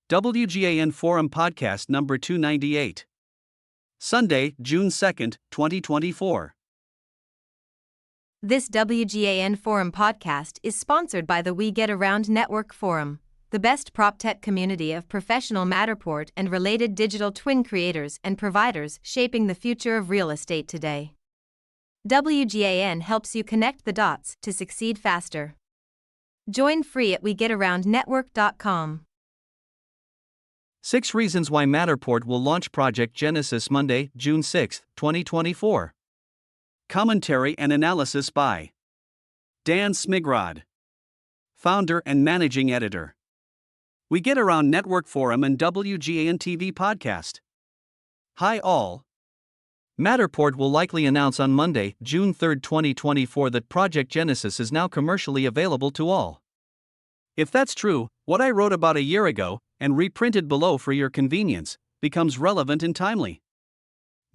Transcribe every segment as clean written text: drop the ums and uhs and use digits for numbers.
WGAN Forum Podcast number 298. Sunday, June 2nd, 2024. This WGAN Forum podcast is sponsored by the We Get Around Network Forum, the best PropTech community of professional Matterport and related digital twin creators and providers shaping the future of real estate today. WGAN helps you connect the dots to succeed faster. Join free at wegetaroundnetwork.com. 6 reasons why Matterport will launch Project Genesis Monday, June 6, 2024. Commentary and analysis by Dan Smigrod, founder and managing editor. We Get Around Network Forum and WGAN-TV podcast. Hi all. Matterport will likely announce on Monday, June 3, 2024 that Project Genesis is now commercially available to all. If that's true, what I wrote about a year ago, and reprinted below for your convenience, becomes relevant and timely.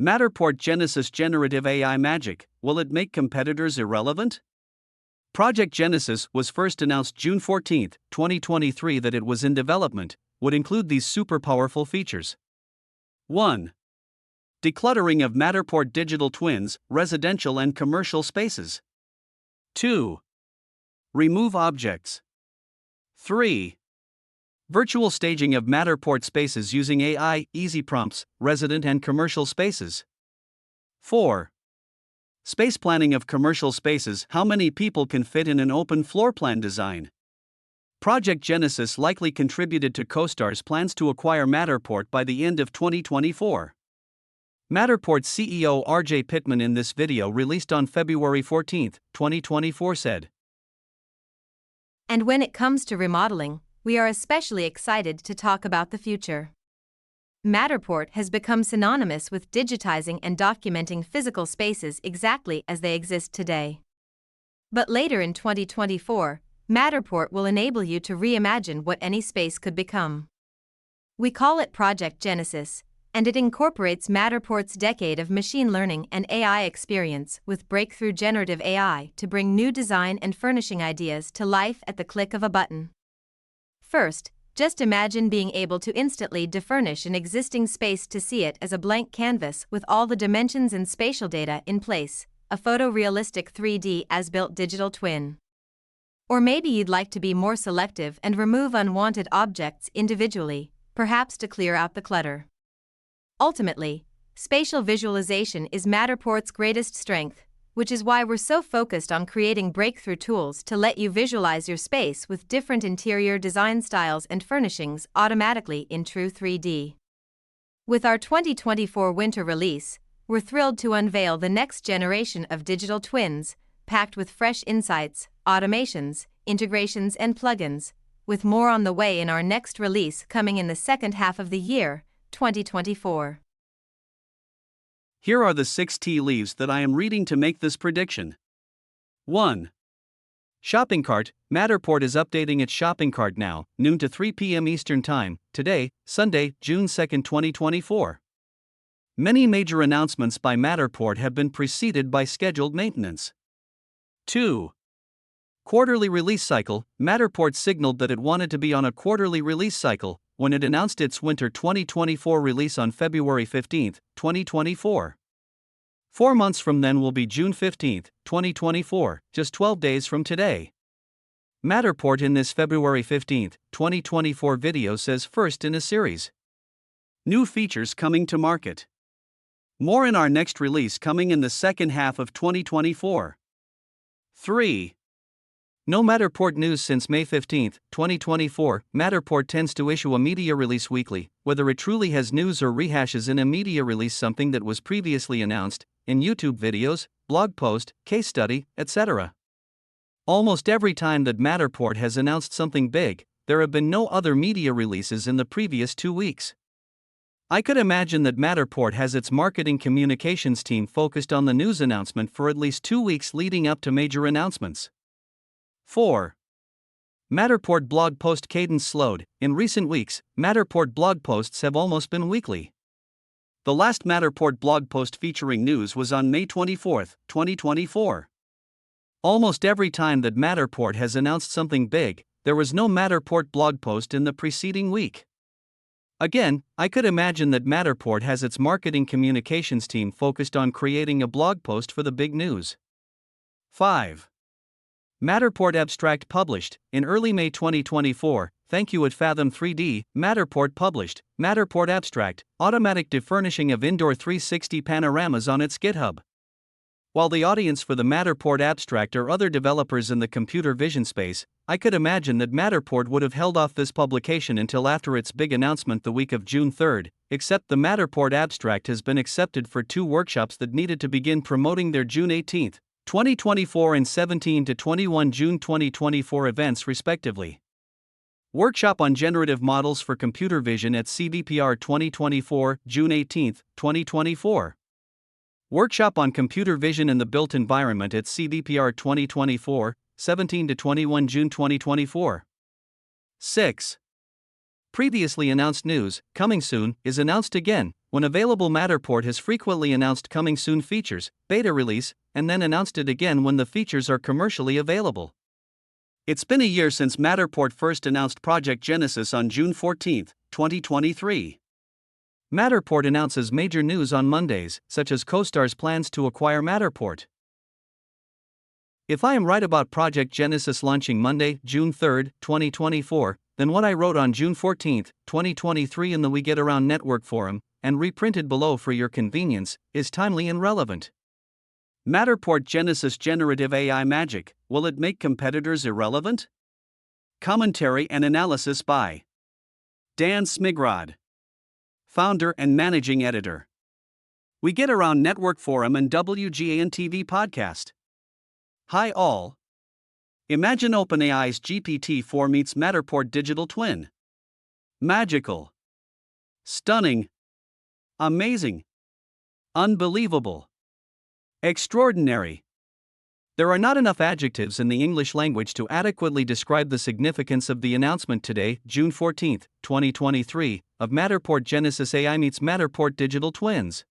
Matterport Genesis Generative AI magic, will it make competitors irrelevant? Project Genesis was first announced June 14, 2023 that it was in development, would include these super powerful features. 1. Decluttering of Matterport digital twins, residential and commercial spaces. 2. Remove objects. 3. Virtual staging of Matterport spaces using AI, easy prompts, resident and commercial spaces. 4. Space planning of commercial spaces, how many people can fit in an open floor plan design. Project Genesis likely contributed to CoStar's plans to acquire Matterport by the end of 2024. Matterport CEO RJ Pittman in this video released on February 14, 2024 said, And when it comes to remodeling, we are especially excited to talk about the future. Matterport has become synonymous with digitizing and documenting physical spaces exactly as they exist today. But later in 2024, Matterport will enable you to reimagine what any space could become. We call it Project Genesis, and it incorporates Matterport's decade of machine learning and AI experience with breakthrough generative AI to bring new design and furnishing ideas to life at the click of a button. First, just imagine being able to instantly defurnish an existing space to see it as a blank canvas with all the dimensions and spatial data in place, a photorealistic 3D as-built digital twin. Or maybe you'd like to be more selective and remove unwanted objects individually, perhaps to clear out the clutter. Ultimately, spatial visualization is Matterport's greatest strength, which is why we're so focused on creating breakthrough tools to let you visualize your space with different interior design styles and furnishings automatically in true 3D. With our 2024 winter release, we're thrilled to unveil the next generation of digital twins, packed with fresh insights, automations, integrations, and plugins, with more on the way in our next release coming in the second half of the year, 2024. Here are the 6 tea leaves that I am reading to make this prediction. 1. Shopping cart. Matterport is updating its shopping cart now, noon to 3 p.m. Eastern Time, today, Sunday, June 2, 2024. Many major announcements by Matterport have been preceded by scheduled maintenance. 2. Quarterly release cycle. Matterport signaled that it wanted to be on a quarterly release cycle when it announced its winter 2024 release on February 15, 2024. 4 months from then will be June 15, 2024, just 12 days from today. Matterport in this February 15, 2024 video says first in a series. New features coming to market. More in our next release coming in the second half of 2024. 3. No Matterport news since May 15, 2024. Matterport tends to issue a media release weekly, whether it truly has news or rehashes in a media release something that was previously announced, in YouTube videos, blog post, case study, etc. Almost every time that Matterport has announced something big, there have been no other media releases in the previous 2 weeks. I could imagine that Matterport has its marketing communications team focused on the news announcement for at least 2 weeks leading up to major announcements. 4. Matterport blog post cadence slowed. In recent weeks, Matterport blog posts have almost been weekly. The last Matterport blog post featuring news was on May 24, 2024. Almost every time that Matterport has announced something big, there was no Matterport blog post in the preceding week. Again, I could imagine that Matterport has its marketing communications team focused on creating a blog post for the big news. 5. Matterport abstract published in early May 2024. Thank you at Fathom 3D. Matterport published Matterport abstract, automatic defurnishing of indoor 360 panoramas on its GitHub. While the audience for the Matterport abstract are other developers in the computer vision space, I could imagine that Matterport would have held off this publication until after its big announcement the week of June 3, except the Matterport abstract has been accepted for 2 workshops that needed to begin promoting their June 18, 2024 and 17 to 21 June 2024 events respectively. Workshop on Generative Models for Computer Vision at CVPR 2024, June 18, 2024. Workshop on Computer Vision in the Built Environment at CVPR 2024, 17 to 21 June 2024. 6. Previously announced news, coming soon, is announced again. When available, Matterport has frequently announced coming soon features, beta release, and then announced it again when the features are commercially available. It's been a year since Matterport first announced Project Genesis on June 14, 2023. Matterport announces major news on Mondays, such as CoStar's plans to acquire Matterport. If I am right about Project Genesis launching Monday, June 3, 2024, then what I wrote on June 14, 2023 in the We Get Around Network forum, and reprinted below for your convenience, is timely and relevant. Matterport Genesis Generative AI Magic, will it make competitors irrelevant? Commentary and analysis by Dan Smigrod, founder and managing editor. We Get Around Network Forum and WGAN-TV podcast. Hi all. Imagine OpenAI's GPT-4 meets Matterport digital twin. Magical. Stunning. Amazing. Unbelievable. Extraordinary. There are not enough adjectives in the English language to adequately describe the significance of the announcement today, June 14, 2023, of Matterport Genesis AI meets Matterport digital twins.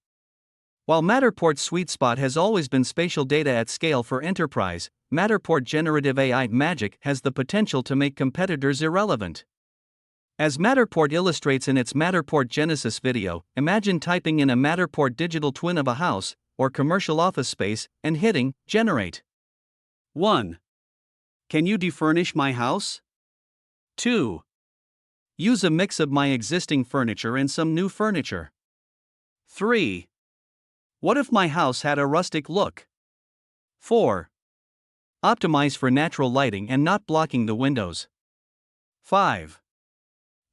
While Matterport's sweet spot has always been spatial data at scale for enterprise, Matterport Generative AI Magic has the potential to make competitors irrelevant. As Matterport illustrates in its Matterport Genesis video, imagine typing in a Matterport digital twin of a house or commercial office space and hitting Generate. 1. Can you defurnish my house? 2. Use a mix of my existing furniture and some new furniture. 3. What if my house had a rustic look? 4. Optimize for natural lighting and not blocking the windows. 5.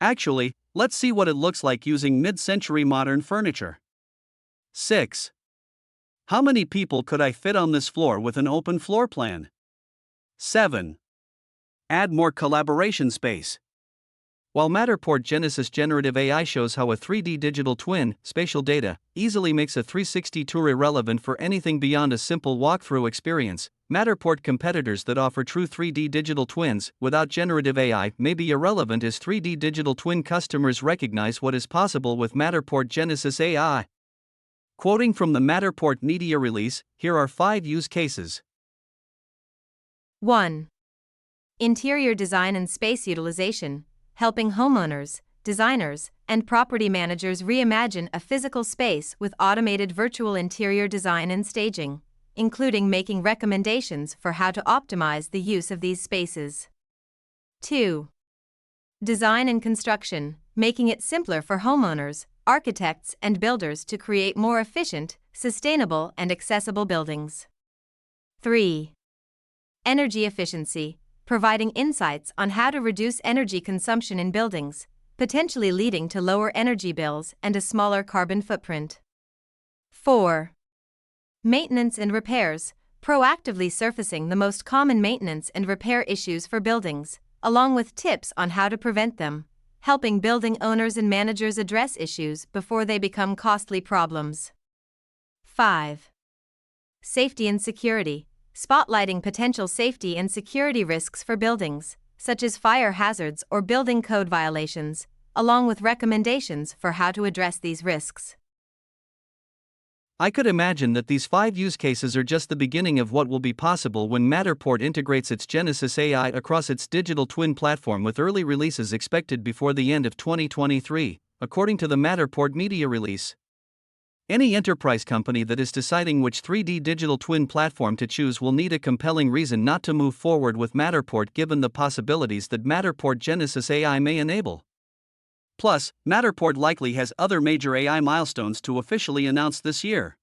Actually, let's see what it looks like using mid-century modern furniture. 6. How many people could I fit on this floor with an open floor plan? 7. Add more collaboration space. While Matterport Genesis Generative AI shows how a 3D digital twin, spatial data, easily makes a 360 tour irrelevant for anything beyond a simple walkthrough experience, Matterport competitors that offer true 3D digital twins without generative AI may be irrelevant as 3D digital twin customers recognize what is possible with Matterport Genesis AI. Quoting from the Matterport media release, here are 5 use cases. 1. Interior design and space utilization, helping homeowners, designers, and property managers reimagine a physical space with automated virtual interior design and staging, including making recommendations for how to optimize the use of these spaces. 2. Design and construction, making it simpler for homeowners, architects, and builders to create more efficient, sustainable, and accessible buildings. 3. Energy efficiency, providing insights on how to reduce energy consumption in buildings, potentially leading to lower energy bills and a smaller carbon footprint. 4. Maintenance and repairs, proactively surfacing the most common maintenance and repair issues for buildings, along with tips on how to prevent them, helping building owners and managers address issues before they become costly problems. 5. Safety and security, spotlighting potential safety and security risks for buildings, such as fire hazards or building code violations, along with recommendations for how to address these risks. I could imagine that these 5 use cases are just the beginning of what will be possible when Matterport integrates its Genesis AI across its digital twin platform, with early releases expected before the end of 2023. according to the Matterport media release. Any enterprise company that is deciding which 3D digital twin platform to choose will need a compelling reason not to move forward with Matterport given the possibilities that Matterport Genesis AI may enable. Plus, Matterport likely has other major AI milestones to officially announce this year.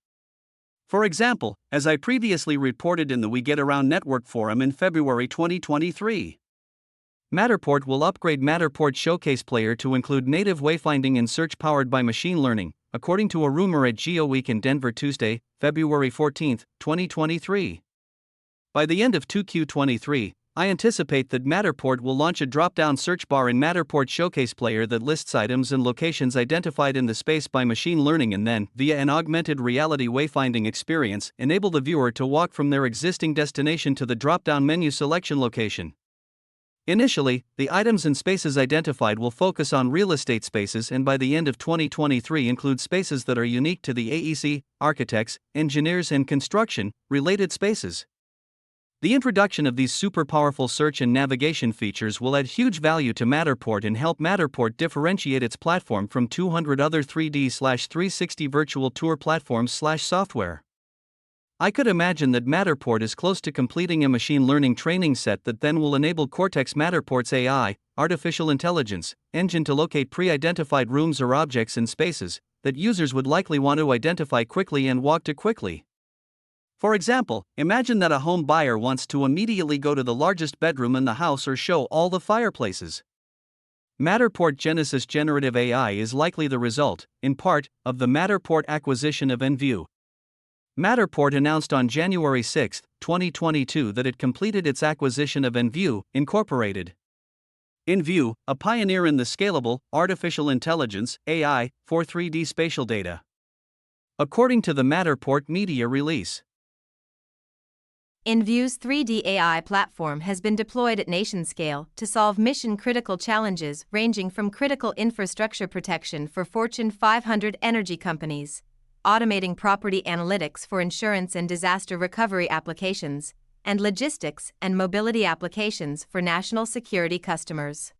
For example, as I previously reported in the We Get Around Network forum in February 2023, Matterport will upgrade Matterport Showcase Player to include native wayfinding and search powered by machine learning, according to a rumor at GeoWeek in Denver Tuesday, February 14, 2023. By the end of 2Q23, I anticipate that Matterport will launch a drop-down search bar in Matterport Showcase Player that lists items and locations identified in the space by machine learning and then, via an augmented reality wayfinding experience, enable the viewer to walk from their existing destination to the drop-down menu selection location. Initially, the items and spaces identified will focus on real estate spaces and by the end of 2023 include spaces that are unique to the AEC, architects, engineers and construction-related spaces. The introduction of these super powerful search and navigation features will add huge value to Matterport and help Matterport differentiate its platform from 200 other 3D/360 virtual tour platforms/software. I could imagine that Matterport is close to completing a machine learning training set that then will enable Cortex Matterport's AI, artificial intelligence, engine to locate pre-identified rooms or objects in spaces that users would likely want to identify quickly and walk to quickly. For example, imagine that a home buyer wants to immediately go to the largest bedroom in the house or show all the fireplaces. Matterport Genesis Generative AI is likely the result, in part, of the Matterport acquisition of Enview. Matterport announced on January 6, 2022 that it completed its acquisition of Enview, Incorporated. Enview, a pioneer in the scalable, artificial intelligence, AI, for 3D spatial data. According to the Matterport media release. Enview's 3D AI platform has been deployed at nation scale to solve mission-critical challenges ranging from critical infrastructure protection for Fortune 500 energy companies, automating property analytics for insurance and disaster recovery applications, and logistics and mobility applications for national security customers.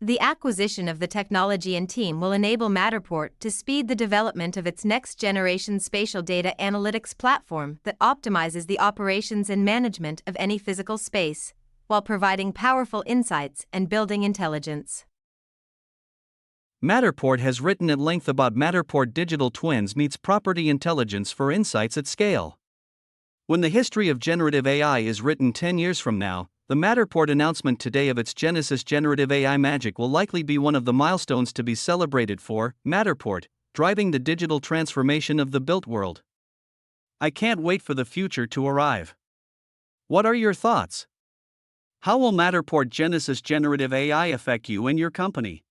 The acquisition of the technology and team will enable Matterport to speed the development of its next-generation spatial data analytics platform that optimizes the operations and management of any physical space, while providing powerful insights and building intelligence. Matterport has written at length about Matterport Digital Twins meets property intelligence for insights at scale. When the history of generative AI is written 10 years from now, the Matterport announcement today of its Genesis Generative AI magic will likely be one of the milestones to be celebrated for Matterport, driving the digital transformation of the built world. I can't wait for the future to arrive. What are your thoughts? How will Matterport Genesis Generative AI affect you and your company?